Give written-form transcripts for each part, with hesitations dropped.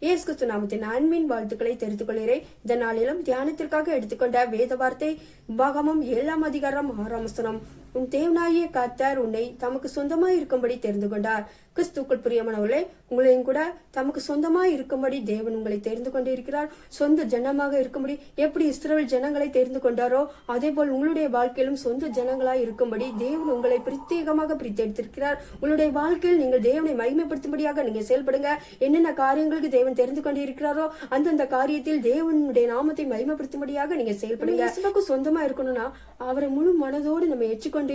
இயேசு கிறிஸ்து நாமத்தின் அன்பின் வாழ்த்துக்களை தெரிந்து கொள்கிறேன். இந்த நாளிலும் தியானத்திற்காக எடுத்துக்கொண்ட வேத வார்த்தை உபாகமம் 7ஆம் அதிகாரம் 6ஆம் வசனம். உன் தேவனாகிய கர்த்தர் உன்னை தமக்கு சொந்தமாய் இருக்கும்படி தெரிந்து கொண்டார். கிறிஸ்துக்குள் பிரியமானவர்களே, உங்களையும் கூட தமக்கு சொந்தமாய் இருக்கும்படி தேவன் உங்களை தெரிந்து கொண்டு இருக்கிறார். சொந்த ஜனமாக இருக்கும்படி எப்படி இஸ்ரவேல் ஜனங்களை தெரிந்து கொண்டாரோ அதே போல் உங்களுடைய வாழ்க்கையிலும் சொந்த ஜனங்களாய் இருக்கும்படி தேவன் உங்களை பிரத்யேகமாக பிரித்தெடுத்திருக்கிறார். உங்களுடைய வாழ்க்கையில் நீங்கள் தேவனை மகிமைப்படுத்தும்படியாக நீங்க செயல்படுங்க. என்னென்ன காரியங்களுக்கு தேவன் தெரிந்து கொண்டு இருக்கிறாரோ அந்தந்த காரியத்தில் தேவனுடைய நாமத்தை மகிமைப்படுத்தும்படியாக நீங்க செயல்படுங்க. சொந்தமா இருக்கணும்னா அவரை முழு மனதோடு நம்ம ஏற்றுக்கொண்டு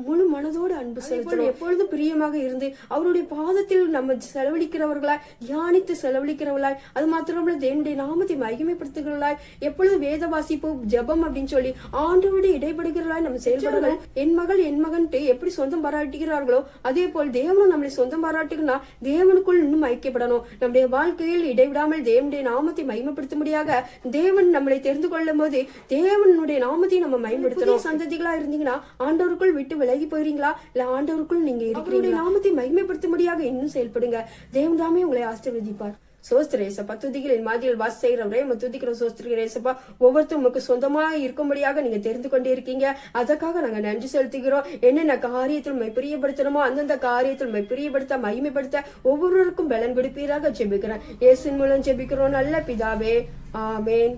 முழு மனதோடு அன்பு செலுத்தணும். எப்பொழுதும் பிரியமாக இருந்து அவருடைய பாதத்தில் நம்ம செலவழிக்கிறவர்களாய், தியானித்து செலவழிக்கிறவர்களாய், அது மாத்திரமல்ல தேவனுடைய நாமத்தை மகிமைப்படுத்துகிறவர்களாய், எப்பொழுது வேத வாசிப்பு ஜபம் அப்படின்னு சொல்லி ஆண்டவருடைய இடைபடுகிறவர்களாய் நம்ம செயல்படணும். என் மகள் என் மகன்ட்டு எப்படி சொந்தம் பாராட்டுகிறார்களோ அதே போல் தேவனும் நம்மளை சொந்தம் பாராட்டுகிறா தேவனுக்குள் இன்னும் ஐக்கியப்படணும். நம்முடைய வாழ்க்கையில் இடைவிடாமல் தேவனுடைய நாமத்தை மகிமைப்படுத்தும்படியாக தேவன் நம்மளை தெரிந்து கொள்ளும் போது தேவனுடைய நாமத்தை நம்ம மகிமைப்படுத்தணும். சந்ததிகளா இருந்தீங்கன்னா ஆண்டவருக்குள் விட்டு விலகி போயிருங்களா, இல்ல ஆண்டவருக்குள் நீங்க இருக்கிற நாமத்தை மகிமைப்படுத்தும்படியாக இன்னும் செயல்படுங்க. தேவன் தாமே உங்களை ஆசீர்வதிப்பார். சோஸ்திரேசப்பா, துதிகளின் மாதிரியில் வாசி செய்கிறவரே துதிக்கிற சோஸ்திரேசப்பா, ஒவ்வொருத்தரும் உங்களுக்கு சொந்தமா இருக்கும்படியாக நீங்க தெரிந்து கொண்டே இருக்கீங்க. அதற்காக நாங்க நன்றி செலுத்துகிறோம். என்னென்ன காரியத்தில் பிரியப்படுத்தணுமோ அந்தந்த காரியத்தில் பிரியப்படுத்த மகிமைப்படுத்த ஒவ்வொருவருக்கும் பலன் கொடுப்பீராக ஜெபிக்கிறேன். இயேசுவின் மூலம் ஜெபிக்கிறோம் நல்ல பிதாவே, ஆமென்.